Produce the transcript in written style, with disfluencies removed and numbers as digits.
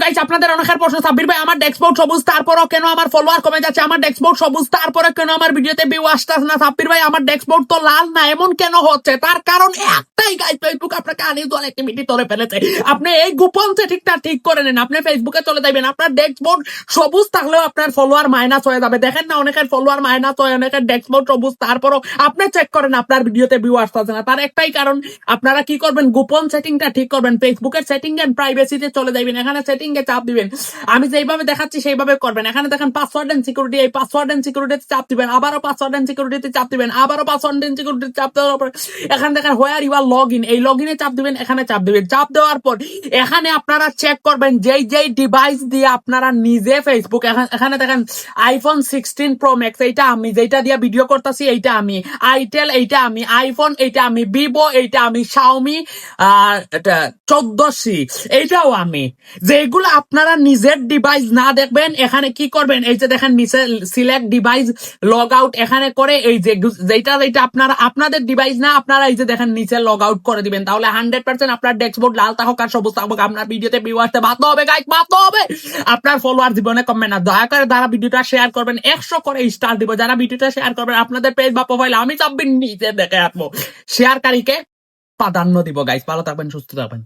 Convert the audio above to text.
Guys আপনাদের অনেকের প্রশ্ন, সাব্বির ভাই আমার ডেস্কবোর্ড সবুজ তারপরও কেন আমার ফলোয়ার কমে যাচ্ছে, আমার ডেস্কবোর্ড সবুজ তারপরে কেন আমার ভিডিওতে ভিউ আসতেছে না। সাব্বির ভাই আমার ডেস্কবোর্ড তো লাল না, এমন কেন হচ্ছে? তার কারণ একটাই গাইস, ফেসবুক আপনাকে আনইউজুয়াল অ্যাক্টিভিটি ধরে ফেলেছে। আপনি এই গোপন সেটিংটা ঠিক করে নেন, আপনি ফেসবুকে চলে যাবেন, আপনার ডেস্কবোর্ড সবুজ থাকলেও আপনার ফলোয়ার মাইনাস হয়ে যাবে। দেখেন না অনেকের ফলোয়ার মাইনাস হয়, অনেকের ডেস্কবোর্ড সবুজ তারপরও আপনি চেক করেন আপনার ভিডিওতে ভিউ আসতেছে না। তার একটাই কারণ, আপনারা কি করবেন, গোপন সেটিংটা ঠিক করবেন, ফেসবুকের সেটিং এন্ড প্রাইভেসিতে চলে যাবেন, এখানে সেটিং এ চাপ দিবেন। আমি যেভাবে দেখাচ্ছি সেইভাবে করবেন। এখানে দেখেন পাসওয়ার্ড এন্ড সিকিউরিটি, এই পাসওয়ার্ড এন্ড সিকিউরিটিতে চাপ দিবেন, আবারও পাসওয়ার্ড এন্ড সিকিউরিটিতে চাপ দিবেন, আবারও পাসওয়ার্ড এন্ড সিকিউরিটিতে চাপ দেওয়ার পর এখানে দেখেন হোয়ার ইউর লগইন, এই লগইনে চাপ দিবেন, এখানে চাপ দিবেন। চাপ দেওয়ার পর এখানে আপনারা চেক করবেন যেই ডিভাইস দিয়ে আপনারা নিজে ফেসবুক, এখানে দেখেন আইফোন 16 প্রো ম্যাক্স, এইটা আমি, যেটা দিয়ে ভিডিও করতেছি এইটা আমি, আইটেল এইটা আমি, আইফোন এইটা আমি, ভিভো এইটা আমি, শাওমি 14C এইটাও আমি। যেগুলো আপনারা নিজের ডিভাইস না দেখবেন, এখানে কি করবেন, এই যে দেখেন নিচে সিলেক্ট ডিভাইস লগ আউট, এখানে করে এই যে যেটা আপনারা আপনাদের ডিভাইস না, আপনারা এই যে দেখেন নিচে লগ আউট করে দিবেন। তাহলে 100% আপনার ডেস্কবোর্ড লাল থাকুক আর সবুজ থাকুক, আপনার ভিডিওতে ভিউ আসতে বাধ্য হবে গাইস, বাধ্য হবে। আপনার ফলোয়ার জীবনে কমবে না। দয়া করে যারা ভিডিওটা শেয়ার করবেন 100 করে স্টার দিব, যারা ভিডিওটা শেয়ার করবেন আপনাদের পেজ বা প্রোফাইল আমি সাব্বির নিচে দেখে রাখবো, শেয়ারকারীকে প্রাধান্য দিব গাইস। ভালো থাকবেন, সুস্থ থাকবেন।